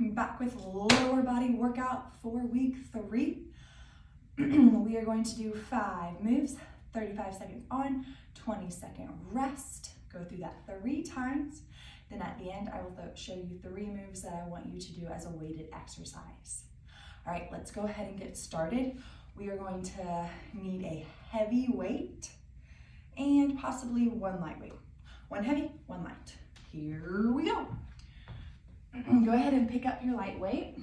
back with lower body workout for week 3. We are going to do 5 moves, 35 seconds on, 20-second rest. Go through that 3 times. Then at the end, I will show you 3 moves that I want you to do as a weighted exercise. All right, let's go ahead and get started. We are going to need a heavy weight and possibly 1 light weight. 1 heavy, 1 light. Here we go. Go ahead and pick up your light weight.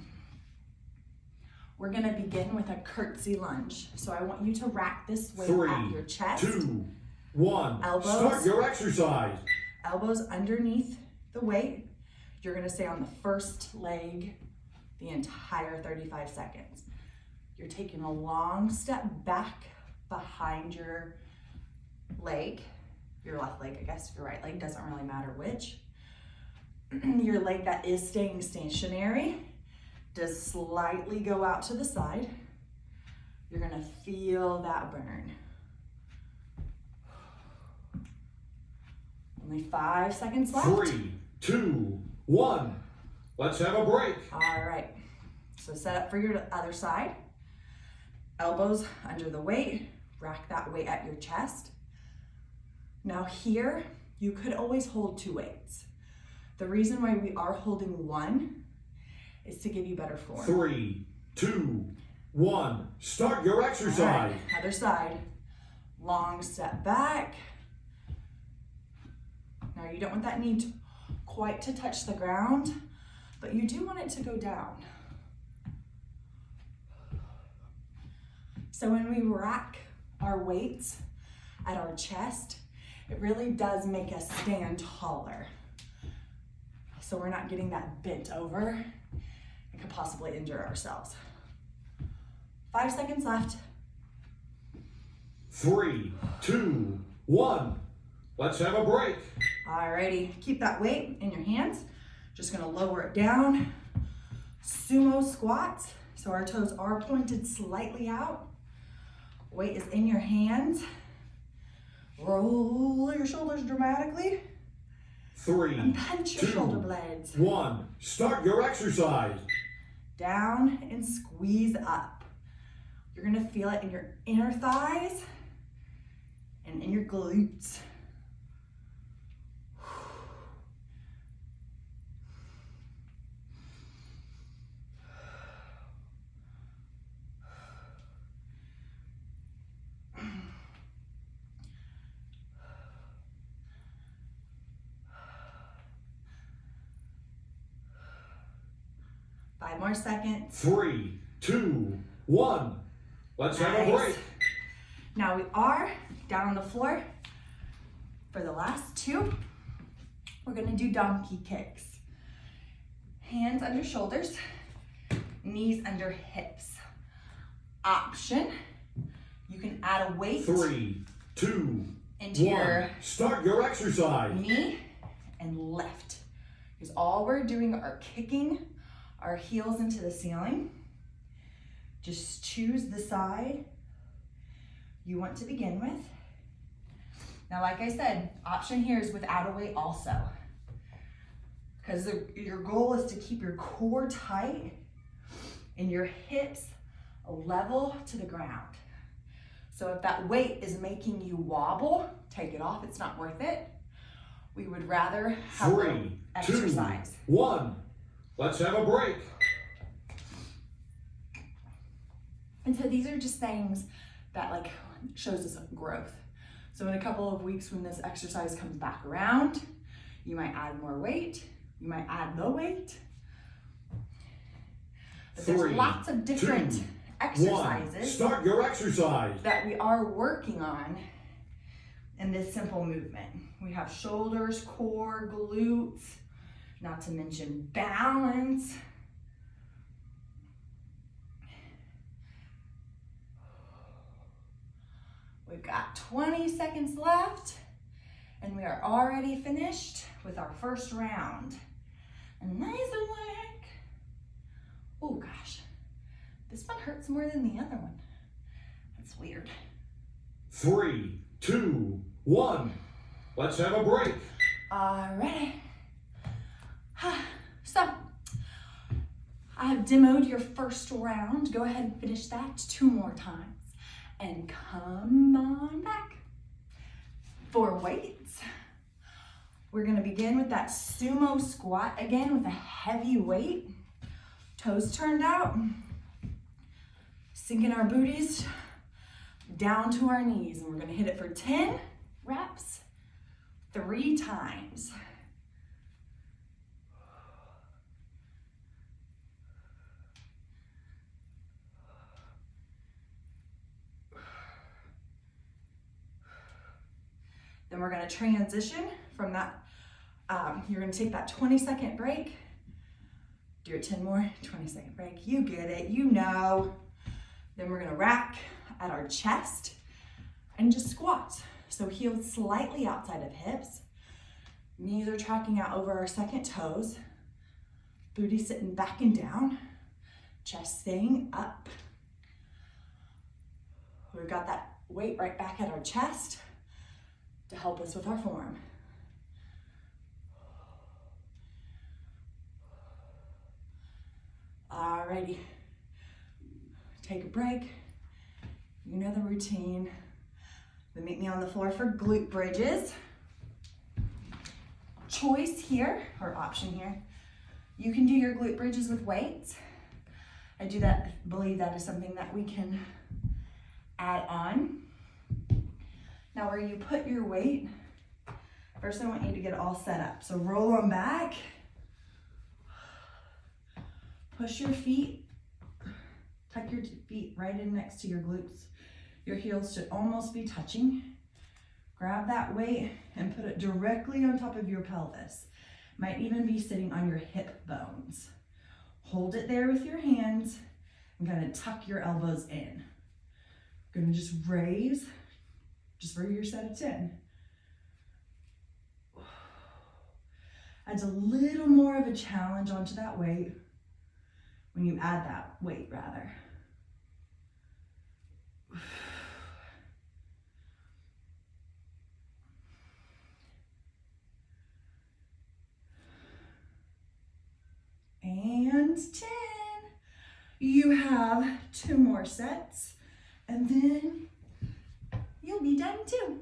We're gonna begin with a curtsy lunge. So I want you to rack this weight at your chest. 2, 1, elbows, start your exercise. Elbows underneath the weight. You're gonna stay on the first leg the entire 35 seconds. You're taking a long step back behind your leg, your left leg, I guess, your right leg, doesn't really matter which. Your leg that is staying stationary does slightly go out to the side. You're gonna feel that burn. Only 5 seconds left. 3, 2, 1. Let's have a break. All right, so set up for your other side. Elbows under the weight, rack that weight at your chest. Now here, you could always hold 2 weights. The reason why we are holding 1 is to give you better form. 3, 2, 1. Start your exercise. All right, other side. Long step back. Now you don't want that knee quite to touch the ground, but you do want it to go down. So when we rack our weights at our chest, it really does make us stand taller. So we're not getting that bent over and could possibly injure ourselves. 5 seconds left. 3, 2, 1. Let's have a break. Alrighty, keep that weight in your hands. Just gonna lower it down. Sumo squats. So our toes are pointed slightly out. Weight is in your hands. Roll your shoulders dramatically. 3, And punch your 2, shoulder blades. 1. Start your exercise. Down and squeeze up. You're gonna feel it in your inner thighs and in your glutes. Five more seconds. 3, 2, 1. Let's have a break. Now we are down on the floor. For the last 2, we're gonna do donkey kicks. Hands under shoulders, knees under hips. Option, you can add a weight 3, 2, into 1. your Start your exercise. knee and lift. Because all we're doing are kicking our heels into the ceiling. Just choose the side you want to begin with. Now, like I said, option here is without a weight also. Because your goal is to keep your core tight and your hips level to the ground. So if that weight is making you wobble, take it off, it's not worth it. We would rather have 3, 2, exercise. 1. Let's have a break. And so these are just things that like shows us growth. So in a couple of weeks when this exercise comes back around, you might add more weight, you might add no weight. But there's 3, lots of different 2, 1. exercises Start your exercise. that we are working on in this simple movement. We have shoulders, core, glutes, not to mention balance. We've got 20 seconds left and we are already finished with our first round. And nice and work. Oh gosh, this one hurts more than the other one. That's weird. 3, 2, 1. Let's have a break. All right. So I have demoed your first round. Go ahead and finish that 2 more times. And come on back. For weights, we're gonna begin with that sumo squat again with a heavy weight. Toes turned out. Sinking our booties down to our knees. And we're gonna hit it for 10 reps, 3 times. Then we're gonna transition from that. You're gonna take that 20-second break. Do it 10 more, 20-second break. You get it, you know. Then we're gonna rack at our chest and just squat. So heels slightly outside of hips. Knees are tracking out over our second toes. Booty sitting back and down. Chest staying up. We've got that weight right back at our chest to help us with our form. Alrighty, take a break. You know the routine. Then meet me on the floor for glute bridges. Choice here, or option here. You can do your glute bridges with weights. I believe that is something that we can add on. Now where you put your weight, first I want you to get it all set up. So roll on back. Push your feet, tuck your feet right in next to your glutes. Your heels should almost be touching. Grab that weight and put it directly on top of your pelvis. Might even be sitting on your hip bones. Hold it there with your hands and kind of tuck your elbows in. Gonna just raise, just for your set of 10. Adds a little more of a challenge onto that weight. When you add that weight, rather. And 10. You have 2 more sets, and then you'll be done too.